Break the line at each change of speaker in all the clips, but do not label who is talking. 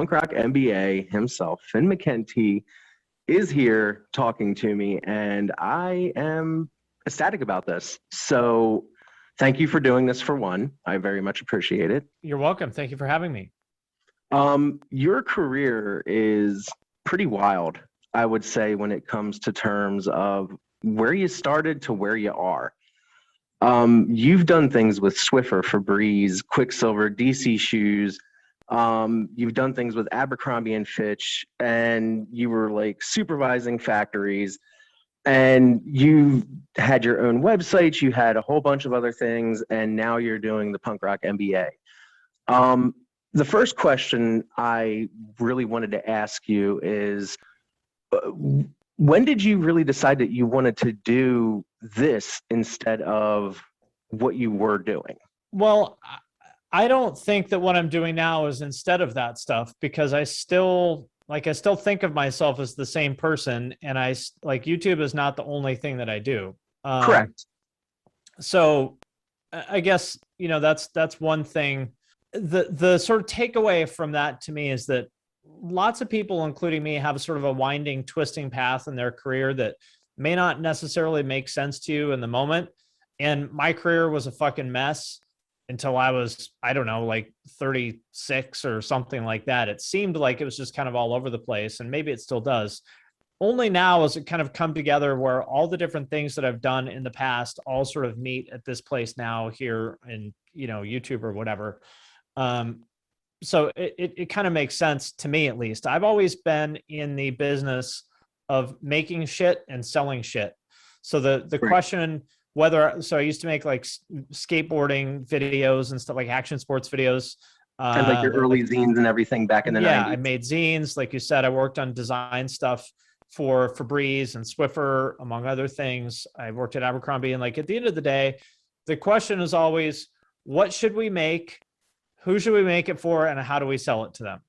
Punk Rock MBA himself, Finn McKenty, is here talking to me, and I am ecstatic about this. So, thank you for doing this for one. I very much appreciate it.
You're welcome. Thank you for having me.
Your career is pretty wild, I would say, when it comes to terms of where you started to where you are. You've done things with Swiffer, Febreze, Quicksilver, DC Shoes. You've done things with Abercrombie and Fitch, and you were like supervising factories, and you had your own websites. You had a whole bunch of other things, and now you're doing the Punk Rock MBA. The first question I really wanted to ask you is, when did you really decide that you wanted to do this instead of what you were doing?
Well, I don't think that what I'm doing now is instead of that stuff, because I still think of myself as the same person, and YouTube is not the only thing that I do.
Correct.
So I guess, that's one thing. The sort of takeaway from that to me is that lots of people, including me, have sort of a winding, twisting path in their career that may not necessarily make sense to you in the moment. And my career was a fucking mess until I was, I don't know, like 36 or something like that. It seemed like it was just kind of all over the place, and maybe it still does. Only now has it kind of come together where all the different things that I've done in the past all sort of meet at this place now here in, YouTube or whatever. So it kind of makes sense to me, at least. I've always been in the business of making shit and selling shit. So the
Right.
question so I used to make like skateboarding videos and stuff, like action sports videos.
And like your early zines and everything back in the 90s.
Yeah, I made zines. Like you said, I worked on design stuff for Febreze and Swiffer, among other things. I worked at Abercrombie. And like at the end of the day, the question is always, what should we make? Who should we make it for? And how do we sell it to them?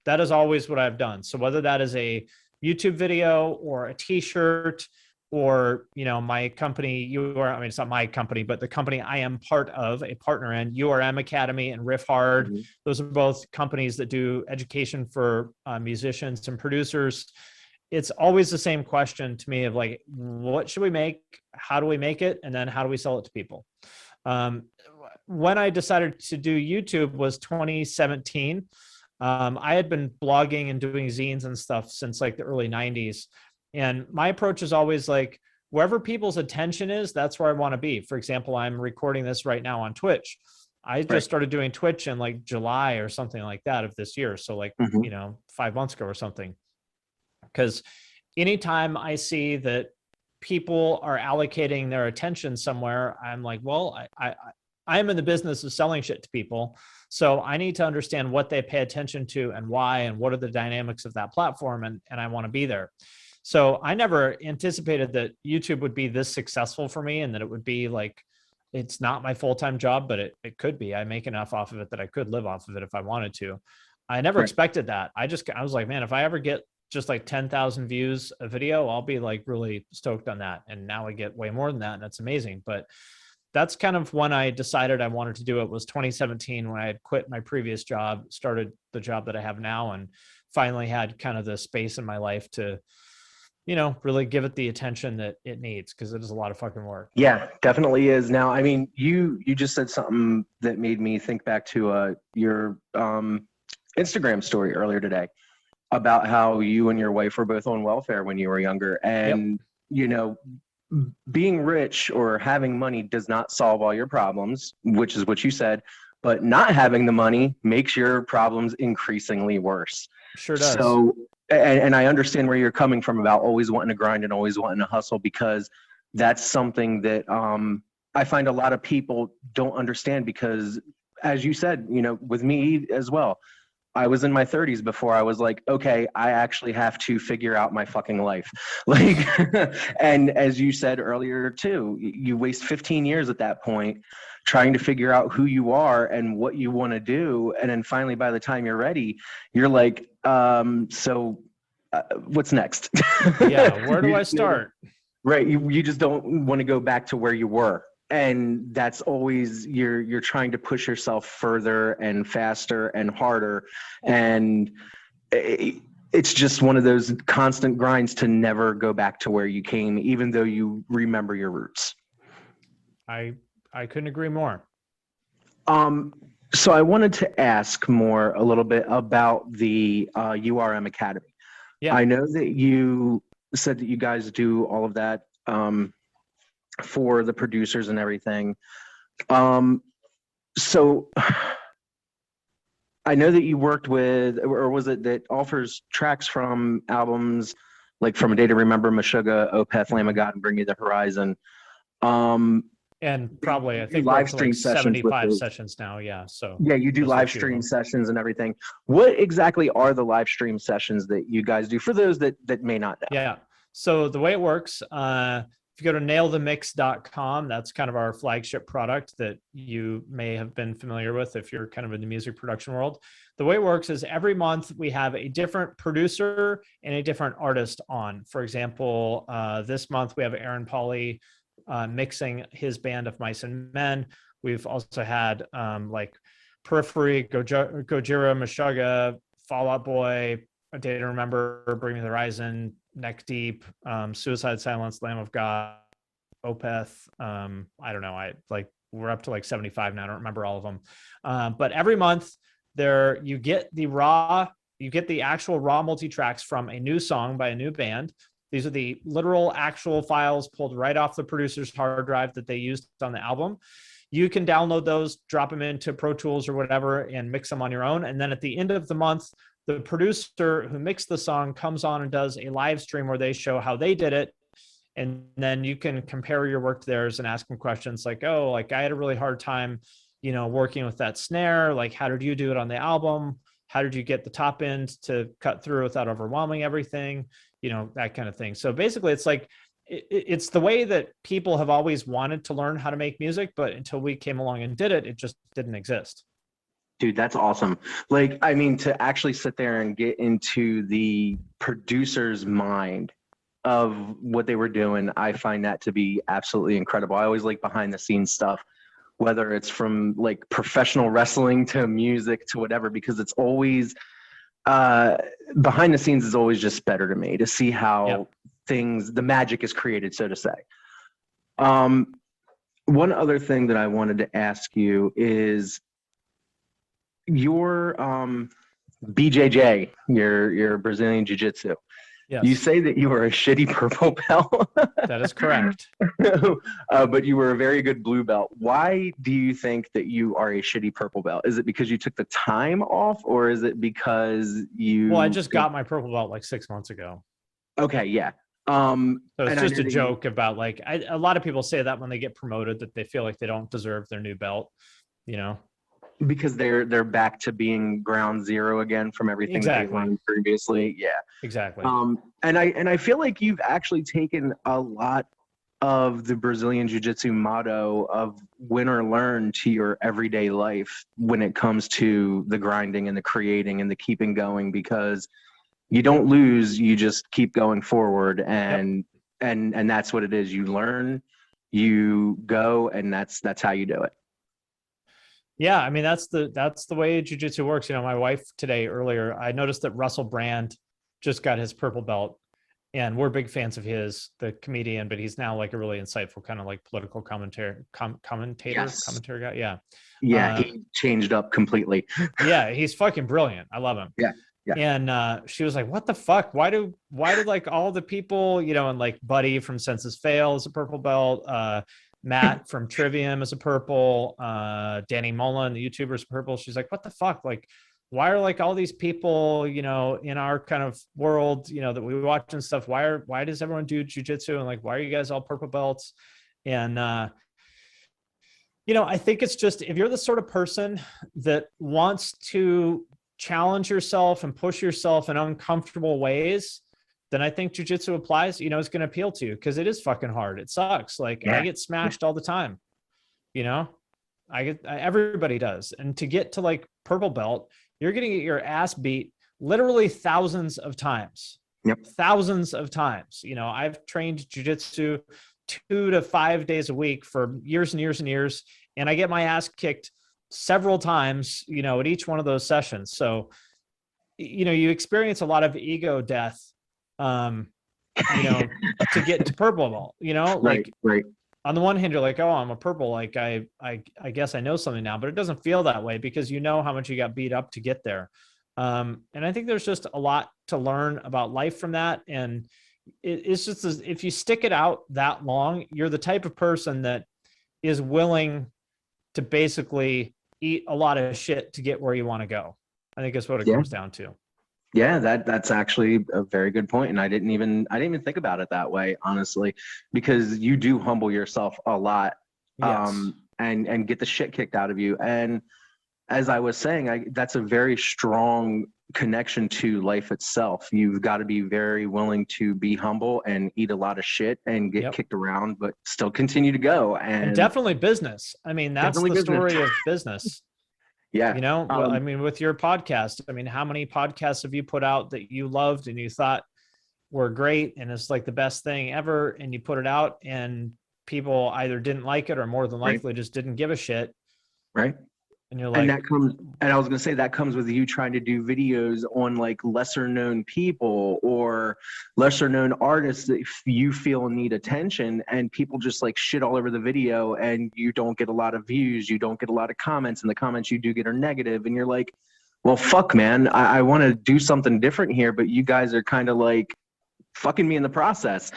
That is always what I've done. So whether that is a YouTube video or a t-shirt or, my company, it's not my company, but the company I am part of, a partner in, URM Academy and Riff Hard. Mm-hmm. Those are both companies that do education for musicians and producers. It's always the same question to me of like, what should we make? How do we make it? And then how do we sell it to people? When I decided to do YouTube was 2017. I had been blogging and doing zines and stuff since like the early 90s. And my approach is always like, wherever people's attention is, that's where I want to be. For example, I'm recording this right now on Twitch. I just started doing Twitch in like July or something like that of this year. So like, 5 months ago or something. Because anytime I see that people are allocating their attention somewhere, I'm like, well, I'm in the business of selling shit to people. So I need to understand what they pay attention to and why, and what are the dynamics of that platform. And I want to be there. So I never anticipated that YouTube would be this successful for me, and that it would be like, it's not my full-time job, but it could be. I make enough off of it that I could live off of it if I wanted to. I never expected that. I was like, man, if I ever get just like 10,000 views a video, I'll be like really stoked on that. And now I get way more than that, and that's amazing. But that's kind of when I decided I wanted to do it, was 2017, when I had quit my previous job, started the job that I have now, and finally had kind of the space in my life to, really give it the attention that it needs, because it is a lot of fucking work.
Yeah, definitely is. Now, I mean, you just said something that made me think back to your Instagram story earlier today about how you and your wife were both on welfare when you were younger. And, being rich or having money does not solve all your problems, which is what you said, but not having the money makes your problems increasingly worse.
Sure does.
So, and I understand where you're coming from about always wanting to grind and always wanting to hustle, because that's something that I find a lot of people don't understand, because as you said, with me as well, I was in my 30s before I was like, okay, I actually have to figure out my fucking life. Like, and as you said earlier too, you waste 15 years at that point trying to figure out who you are and what you want to do. And then finally, by the time you're ready, you're like, what's next?
Yeah, where do I start?
Right. You just don't want to go back to where you were. And that's always, you're trying to push yourself further and faster and harder. And it's just one of those constant grinds to never go back to where you came, even though you remember your roots.
I couldn't agree more.
So I wanted to ask more a little bit about the URM Academy.
Yeah.
I know that you said that you guys do all of that for the producers and everything. So I know that you worked with, or was it that offers tracks from albums like From a Day to Remember, Meshuggah, Opeth, Lamb of God, and Bring Me the Horizon.
And probably, I think we're
live
up to
stream
like
sessions with
75
those.
sessions now. Yeah. So
Yeah, you do
those are a
live
few of
stream
them.
sessions and everything. What exactly are the live stream sessions that you guys do for those that may not know?
Yeah. So the way it works, if you go to nailthemix.com, that's kind of our flagship product that you may have been familiar with if you're kind of in the music production world. The way it works is every month we have a different producer and a different artist on. For example, this month we have Aaron Pauley mixing his band of Mice and Men. We've also had like Periphery, Gojira, Meshuggah, Fall Out Boy, A Day to Remember, Bring Me the Horizon, Neck Deep, Suicide Silence, Lamb of God, Opeth. I don't know. We're up to like 75 now. I don't remember all of them. But every month there you get the actual raw multi-tracks from a new song by a new band. These are the literal actual files pulled right off the producer's hard drive that they used on the album. You can download those, drop them into Pro Tools or whatever, and mix them on your own. And then at the end of the month, the producer who mixed the song comes on and does a live stream where they show how they did it. And then you can compare your work to theirs and ask them questions like, oh, like I had a really hard time, working with that snare. Like, how did you do it on the album? How did you get the top end to cut through without overwhelming everything? That kind of thing. So basically it's like, it's the way that people have always wanted to learn how to make music, but until we came along and did it, it just didn't exist.
Dude, that's awesome. Like, I mean, to actually sit there and get into the producer's mind of what they were doing, I find that to be absolutely incredible. I always like behind the scenes stuff, whether it's from like professional wrestling to music to whatever, because it's always behind the scenes is always just better to me to see how the magic is created, so to say. One other thing that I wanted to ask you is your BJJ, your Brazilian Jiu-Jitsu.
Yes.
You say that you were a shitty purple belt.
That is correct.
But you were a very good blue belt. Why do you think that you are a shitty purple belt? Is it because you took the time off, or is it because you...
Well, I just got my purple belt like 6 months ago.
Okay, yeah.
So it's just a joke about like, a lot of people say that when they get promoted, that they feel like they don't deserve their new belt,
because they're back to being ground zero again from everything that they learned previously. Yeah,
exactly.
And I feel like you've actually taken a lot of the Brazilian Jiu-Jitsu motto of win or learn to your everyday life when it comes to the grinding and the creating and the keeping going, because you don't lose, you just keep going forward, and that's what it is. You learn, you go, and that's how you do it.
Yeah, I mean that's the way jiu-jitsu works. My wife today earlier, I noticed that Russell Brand just got his purple belt, and we're big fans of his, the comedian, but he's now like a really insightful kind of like political commentator guy. Yeah,
he changed up completely.
Yeah, he's fucking brilliant. I love him.
Yeah.
And she was like, what the fuck? Why do like all the people, and like Buddy from Senses Fail is a purple belt, Matt from Trivium is a purple, Danny Mullen, the YouTuber, is purple. She's like, what the fuck? Like, why are like all these people, in our kind of world, that we watch and stuff, why does everyone do jujitsu? And like, why are you guys all purple belts? And, I think it's just, if you're the sort of person that wants to challenge yourself and push yourself in uncomfortable ways, then I think jujitsu applies, it's going to appeal to you, because it is fucking hard. It sucks. Like I get smashed all the time, everybody does. And to get to like purple belt, you're going to get your ass beat literally thousands of times. Thousands of times. I've trained jujitsu 2 to 5 days a week for years and years and years. And I get my ass kicked several times, at each one of those sessions. So you experience a lot of ego death, you know, to get to purple ball,
Right,
like
right.
on the one hand, you're like, oh, I'm a purple. Like I guess I know something now, but it doesn't feel that way because you know how much you got beat up to get there. And I think there's just a lot to learn about life from that. And it's just, if you stick it out that long, you're the type of person that is willing to basically eat a lot of shit to get where you want to go. I think that's what it
Yeah.
comes down to.
Yeah, that's actually a very good point, and I didn't even think about it that way, honestly, because you do humble yourself a lot,
Yes.
and get the shit kicked out of you. And as I was saying, that's a very strong connection to life itself. You've got to be very willing to be humble and eat a lot of shit and get
Yep.
kicked around, but still continue to go.
And
And
definitely business. I mean, that's
definitely
the
business.
story of business.
Yeah.
I mean, with your podcast, I mean, how many podcasts have you put out that you loved and you thought were great and it's like the best thing ever, and you put it out and people either didn't like it or more than
Right.
likely just didn't give a shit,
Right.
and you're
And
like,
that comes, and I was going to say that comes with you trying to do videos on like lesser known people or lesser known artists that you feel need attention, and people just like shit all over the video, and you don't get a lot of views, you don't get a lot of comments, and the comments you do get are negative, and you're like, well, fuck, man, I want to do something different here, but you guys are kind of like fucking me in the process.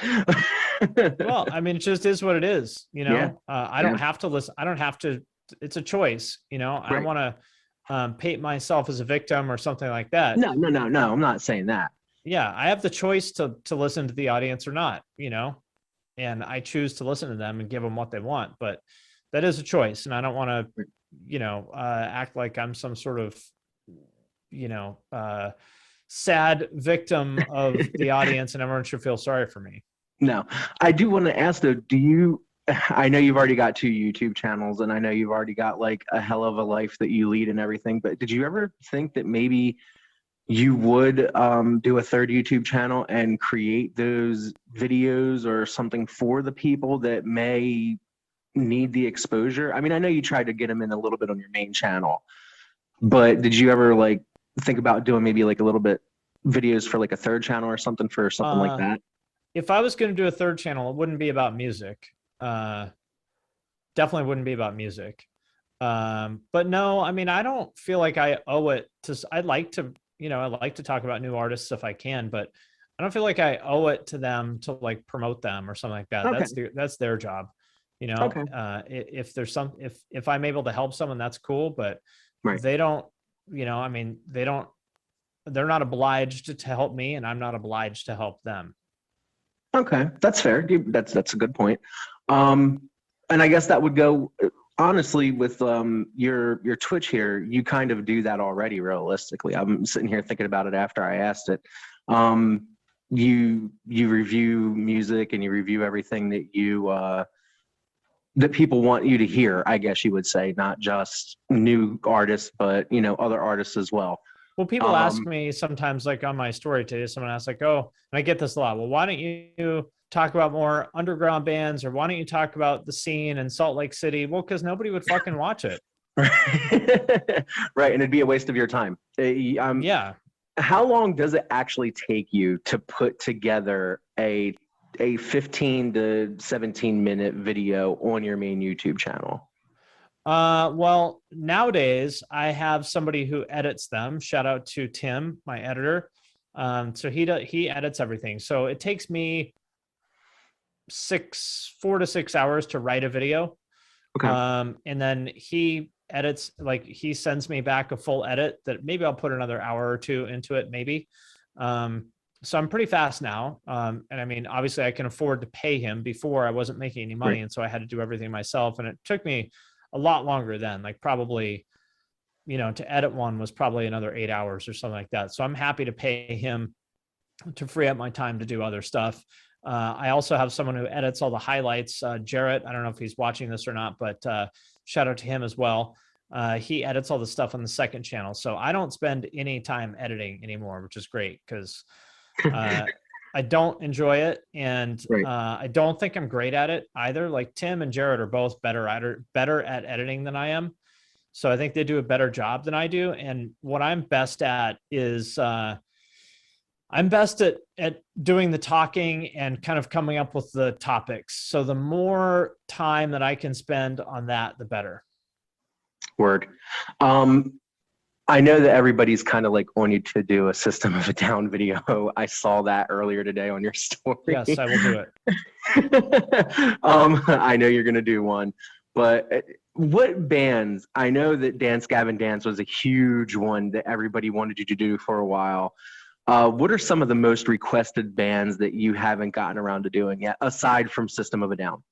well, I mean, it just is what it is,
Yeah.
I don't have to listen. I don't have to, it's a choice, I don't
Right.
want to paint myself as a victim or something like that.
No, no, no, no. I'm not saying that.
Yeah, I have the choice to listen to the audience or not, and I choose to listen to them and give them what they want. But that is a choice, and I don't want to, act like I'm some sort of, sad victim of the audience, and everyone should feel sorry for me.
No, I do want to ask though, I know you've already got 2 YouTube channels, and I know you've already got like a hell of a life that you lead and everything, but did you ever think that maybe you would do a third YouTube channel and create those videos or something for the people that may need the exposure? I mean, I know you tried to get them in a little bit on your main channel, but did you ever like think about doing maybe like a little bit videos for like a third channel or something for something like that?
If I was going to do a third channel, it wouldn't be about music. Definitely wouldn't be about music. But no, I mean, I don't feel like I owe it to, I'd like to, I like to talk about new artists if I can, but I don't feel like I owe it to them to like promote them or something like that.
Okay.
That's their job.
Okay.
If there's some, if I'm able to help someone, that's cool, but
Right.
they don't, I mean, they're not obliged to help me, and I'm not obliged to help them.
Okay, that's fair. That's a good point. And I guess that would go honestly with your Twitch here. You kind of do that already, realistically. I'm sitting here thinking about it after I asked it. You review music and you review everything that that people want you to hear, I guess you would say, not just new artists, but other artists as well.
Well, people ask me sometimes, like on my story today, someone asks like, oh, and I get this a lot. Well, why don't you talk about more underground bands, or why don't you talk about the scene in Salt Lake City? Well, because nobody would fucking watch it.
Right. And it'd be a waste of your time.
Yeah.
How long does it actually take you to put together a 15 to 17-minute video on your main YouTube channel?
Well, nowadays I have somebody who edits them. Shout out to Tim, my editor. So he edits everything. So it takes me 4 to 6 hours to write a video.
Okay.
And then he edits, like he sends me back a full edit that maybe I'll put another hour or two into it, maybe. So I'm pretty fast now. And I mean, obviously I can afford to pay him. Before I wasn't making any money. Right. And so I had to do everything myself, and it took me a lot longer then, like probably, to edit one was probably another 8 hours or something like that. So I'm happy to pay him to free up my time to do other stuff. I also have someone who edits all the highlights, Jarrett. I don't know if he's watching this or not, but shout out to him as well. He edits all the stuff on the second channel. So I don't spend any time editing anymore, which is great because I don't enjoy it. And
right.
I don't think I'm great at it either. Like Tim and Jared are both better at editing than I am. So I think they do a better job than I do. And what I'm best at is I'm best at doing the talking and kind of coming up with the topics. So the more time that I can spend on that, the better.
Word. I know that everybody's kind of like on you to do a System of a Down video. I saw that earlier today on your story.
Yes, I will do it.
I know you're going to do one, but what bands? I know that Dance Gavin Dance was a huge one that everybody wanted you to do for a while. What are some of the most requested bands that you haven't gotten around to doing yet, aside from System of a Down?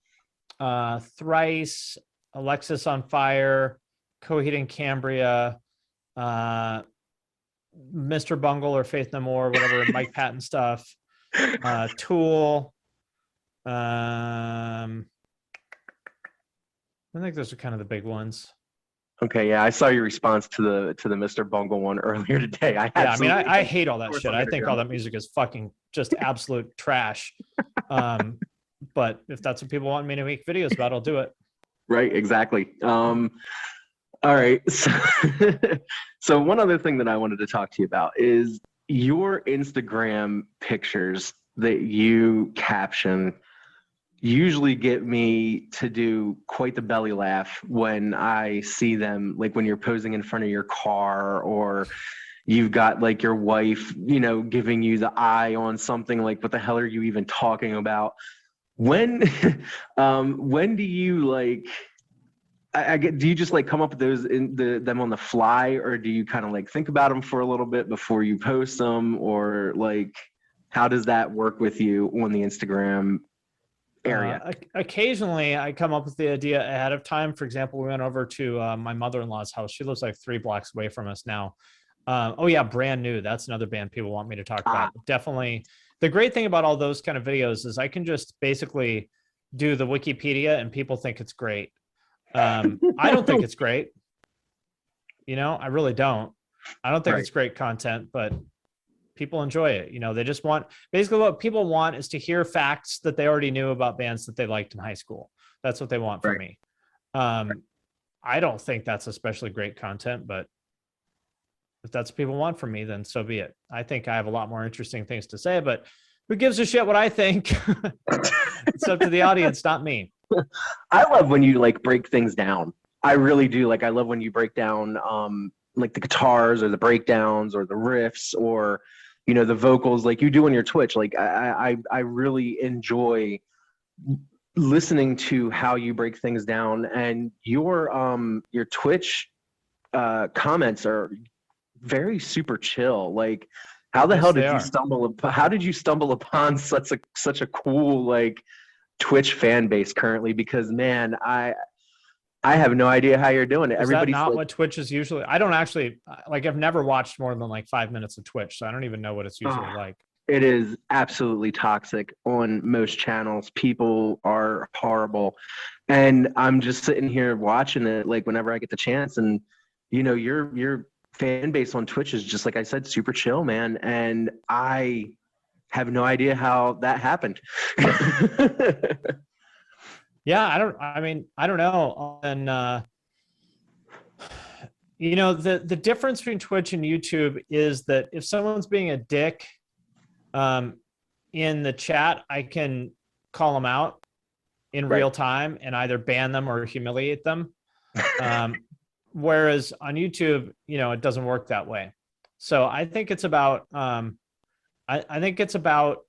Thrice, Alexis on Fire, Coheed and Cambria, Mr. Bungle or Faith No More, whatever, Mike Patton stuff, Tool. I think those are kind of the big ones.
Okay, yeah, I saw your response to the Mr. Bungle one earlier today.
I hate all that shit. I think all that music is fucking just absolute trash. But if that's what people want me to make videos about, I'll do it.
Right, exactly. All right. So one other thing that I wanted to talk to you about is your Instagram pictures that you caption usually get me to do quite the belly laugh when I see them, like when you're posing in front of your car or you've got like your wife, giving you the eye on something like, what the hell are you even talking about? When do you like, do you just like come up with those them on the fly, or do you kind of like think about them for a little bit before you post them, or like how does that work with you on the Instagram area?
Occasionally I come up with the idea ahead of time. For example, we went over to my mother-in-law's house. She lives like 3 blocks away from us now. Oh yeah, Brand New. That's another band people want me to talk about. Definitely. The great thing about all those kind of videos is I can just basically do the Wikipedia and people think it's great. I don't think it's great. I really don't. I don't think it's great content, but people enjoy it. They just want, basically what people want is to hear facts that they already knew about bands that they liked in high school. That's what they want from me. I don't think that's especially great content, but if that's what people want from me, then so be it. I think I have a lot more interesting things to say, but who gives a shit what I think? It's up to the audience, not me.
I love when you like break things down. I really do. Like I love when you break down like the guitars or the breakdowns or the riffs or the vocals like you do on your Twitch. Like I really enjoy listening to how you break things down, and your Twitch comments are very super chill. Like how the hell did you stumble upon such a cool like Twitch fan base currently? Because man, I have no idea how you're doing it.
Everybody's not like, what Twitch is usually. I don't actually like. I've never watched more than like 5 minutes of Twitch, so I don't even know what it's usually like.
It is absolutely toxic on most channels. People are horrible, and I'm just sitting here watching it like whenever I get the chance. And your fan base on Twitch is just like I said, super chill, man. And I have no idea how that happened.
Yeah, I don't know. And the difference between Twitch and YouTube is that if someone's being a dick in the chat, I can call them out in real time and either ban them or humiliate them. Whereas on YouTube, it doesn't work that way. So I think it's about I think it's about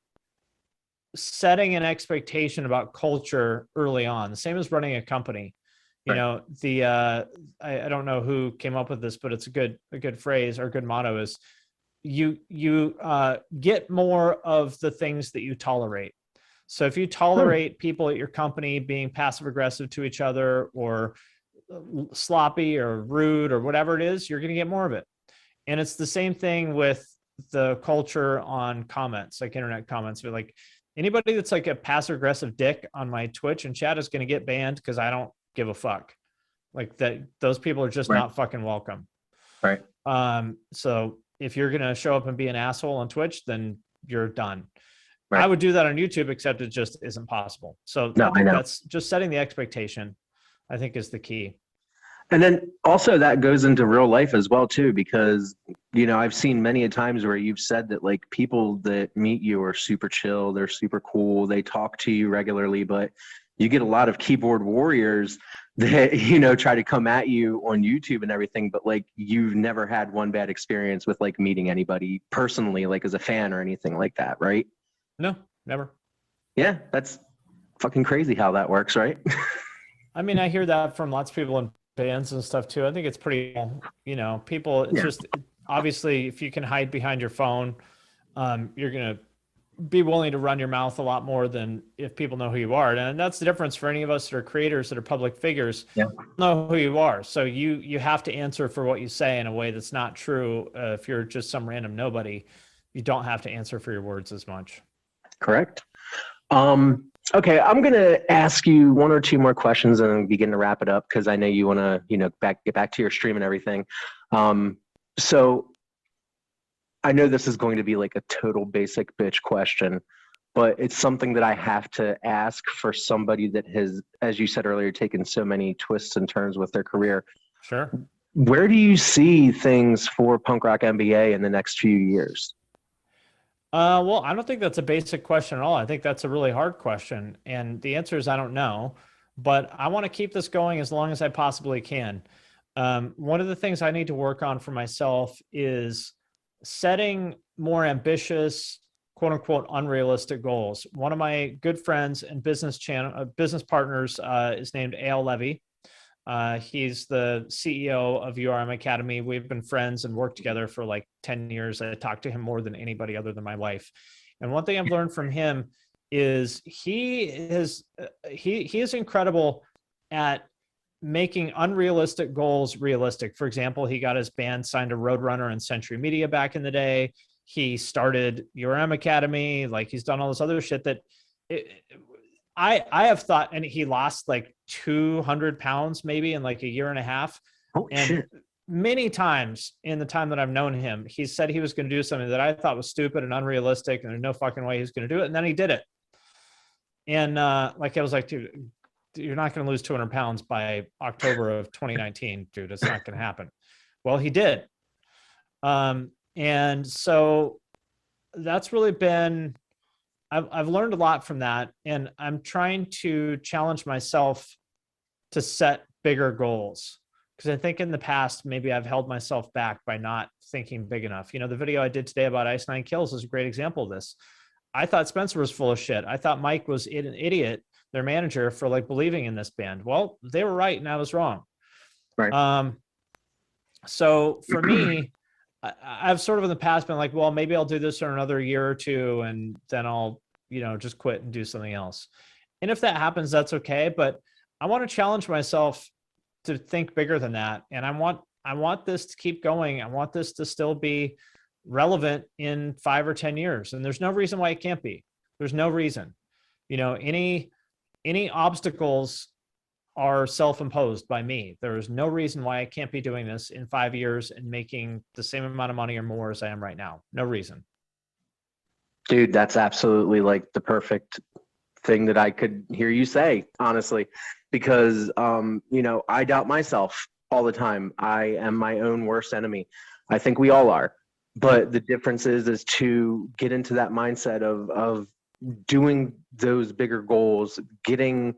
setting an expectation about culture early on, the same as running a company. I don't know who came up with this, but it's a good phrase or a good motto is you get more of the things that you tolerate. So if you tolerate people at your company being passive aggressive to each other or sloppy or rude or whatever it is, you're going to get more of it. And it's the same thing with the culture on comments, like internet comments. But like anybody that's like a passive aggressive dick on my Twitch and chat is going to get banned because I don't give a fuck. Like that, those people are just not fucking welcome.
Right.
So if you're going to show up and be an asshole on Twitch, then you're done.
Right.
I would do that on YouTube, except it just isn't possible. So I think that's just setting the expectation, I think, is the key.
And then also that goes into real life as well too, because I've seen many a times where you've said that like people that meet you are super chill, they're super cool, they talk to you regularly, but you get a lot of keyboard warriors that try to come at you on YouTube and everything, but like you've never had one bad experience with like meeting anybody personally, like as a fan or anything like that, right?
No, never.
Yeah, that's fucking crazy how that works, right?
I mean, I hear that from lots of people in bands and stuff too. I think it's pretty, people, it's
Yeah.
just obviously if you can hide behind your phone, you're going to be willing to run your mouth a lot more than if people know who you are. And that's the difference for any of us that are creators, that are public figures,
Yeah.
know who you are. So you have to answer for what you say in a way that's not true. If you're just some random nobody, you don't have to answer for your words as much.
Correct. Okay, I'm gonna ask you one or two more questions and then begin to wrap it up because I know you want to, get back to your stream and everything. So I know this is going to be like a total basic bitch question, but it's something that I have to ask for somebody that has, as you said earlier, taken so many twists and turns with their career.
Sure.
Where do you see things for Punk Rock MBA in the next few years?
Well, I don't think that's a basic question at all. I think that's a really hard question. And the answer is I don't know, but I want to keep this going as long as I possibly can. One of the things I need to work on for myself is setting more ambitious, quote unquote, unrealistic goals. One of my good friends and business partners is named Al Levy. He's the CEO of URM Academy. We've been friends and worked together for like 10 years. I talk to him more than anybody other than my wife. And one thing I've learned from him is he is incredible at making unrealistic goals realistic. For example, he got his band signed to Roadrunner and Century Media back in the day. He started URM Academy. Like he's done all this other shit that I have thought, and he lost like 200 pounds maybe in like a year and a half.
Oh,
and
shit.
many times in the time that I've known him, he said he was going to do something that I thought was stupid and unrealistic and there's no fucking way he was going to do it. And then he did it. And like, I was like, dude, you're not going to lose 200 pounds by October of 2019, dude. It's not going to happen. Well, he did. And so that's really been, I've learned a lot from that, and I'm trying to challenge myself to set bigger goals, because I think in the past, maybe I've held myself back by not thinking big enough. The video I did today about Ice Nine Kills is a great example of this. I thought Spencer was full of shit. I thought Mike was an idiot, their manager, for like believing in this band. Well, they were right and I was wrong.
Right.
So for me, I've sort of in the past been like, well, maybe I'll do this for another year or two and then I'll, just quit and do something else. And if that happens, that's okay. But I want to challenge myself to think bigger than that. And I want this to keep going. I want this to still be relevant in 5 or 10 years. And there's no reason why it can't be. There's no reason. Any obstacles are self-imposed by me. There is no reason why I can't be doing this in 5 years and making the same amount of money or more as I am right now. No reason.
Dude, that's absolutely like the perfect thing that I could hear you say, honestly, because, I doubt myself all the time. I am my own worst enemy. I think we all are. But the difference is to get into that mindset of doing those bigger goals, getting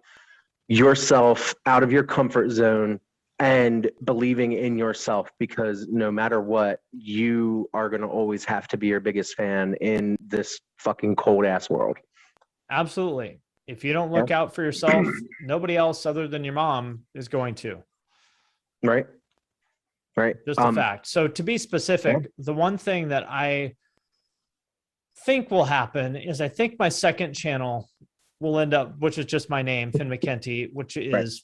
yourself out of your comfort zone and believing in yourself, because no matter what, you are going to always have to be your biggest fan in this fucking cold ass world.
Absolutely. If you don't look out for yourself, nobody else other than your mom is going to.
Right.
Just a fact. So to be specific, the one thing that I think will happen is I think my second channel will end up, which is just my name, Finn McKenty, which is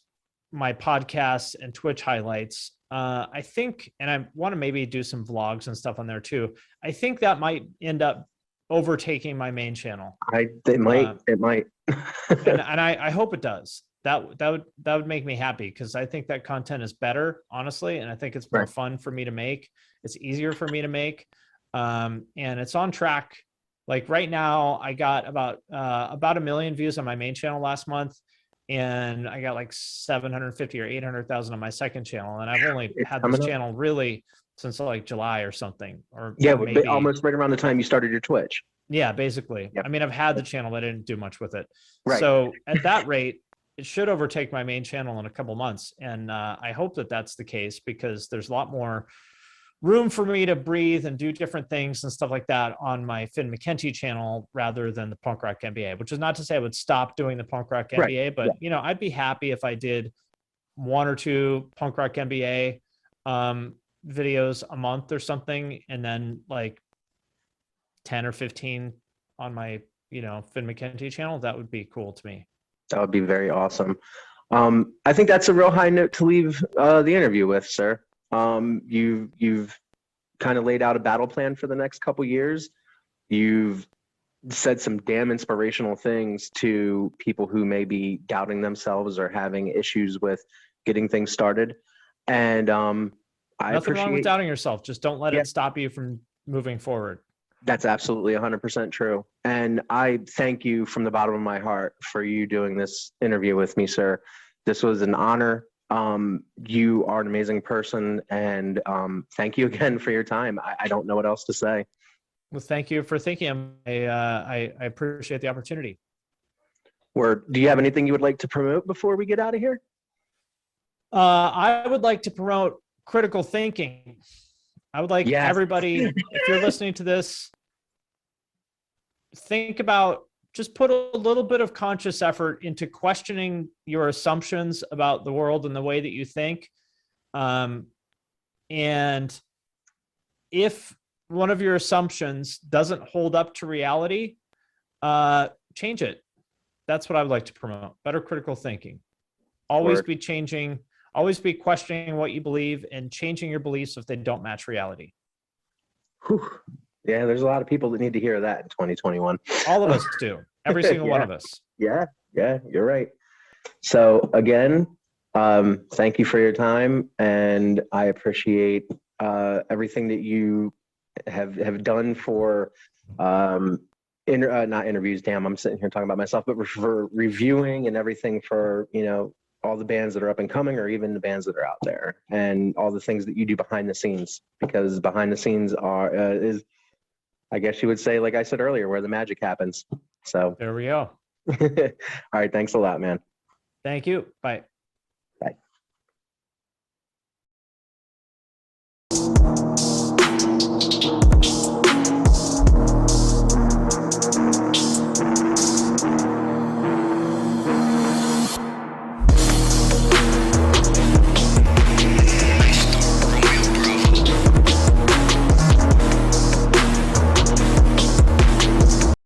my podcasts and Twitch highlights. I think, and I want to maybe do some vlogs and stuff on there too. I think that might end up overtaking my main channel.
It might.
and I hope it does. That would make me happy, because I think that content is better, honestly, and I think it's more fun for me to make. It's easier for me to make, and it's on track. Like right now, I got about 1 million views on my main channel last month, and I got like 750 or 800,000 on my second channel, and I've only
It's
had this
coming up.
channel really since like July or something, or
Yeah,
maybe
almost right around the time you started your Twitch.
yeah, basically.
Yep.
I mean, I've had the channel, but I didn't do much with it.
Right.
So at that rate, it should overtake my main channel in a couple months, and I hope that that's the case because there's a lot more room for me to breathe and do different things and stuff like that on my Finn McKenty channel rather than the Punk Rock NBA, which is not to say I would stop doing the Punk Rock
Right.
NBA, but
Yeah.
I'd be happy if I did 1 or 2 Punk Rock NBA videos a month or something, and then like 10 or 15 on my, Finn McKenty channel. That would be cool to me.
That would be very awesome. I think that's a real high note to leave the interview with, sir. You've kind of laid out a battle plan for the next couple years. You've said some damn inspirational things to people who may be doubting themselves or having issues with getting things started. And I
Nothing wrong with
appreciate.
doubting yourself. Just don't let
Yeah.
it stop you from moving forward.
That's absolutely 100% true. And I thank you from the bottom of my heart for you doing this interview with me, sir. This was an honor. You are an amazing person, and thank you again for your time. I don't know what else to say.
Well, thank you for thinking. I appreciate the opportunity.
Or do you have anything you would like to promote before we get out of here?
I would like to promote critical thinking. I would like
Yes.
everybody, if you're listening to this, think about, just put a little bit of conscious effort into questioning your assumptions about the world and the way that you think. And if one of your assumptions doesn't hold up to reality, change it. That's what I would like to promote. Better critical thinking. Always
Word.
be changing, always be questioning what you believe and changing your beliefs if they don't match reality.
Whew. Yeah, there's a lot of people that need to hear that in 2021.
All of us do. Every single one of us.
Yeah, you're right. So again, thank you for your time, and I appreciate everything that you have done for not interviews. Damn, I'm sitting here talking about myself, but for reviewing and everything for all the bands that are up and coming, or even the bands that are out there, and all the things that you do behind the scenes. Because behind the scenes is, I guess you would say, like I said earlier, where the magic happens. So
there we go.
all right, thanks a lot, man.
Thank you. Bye.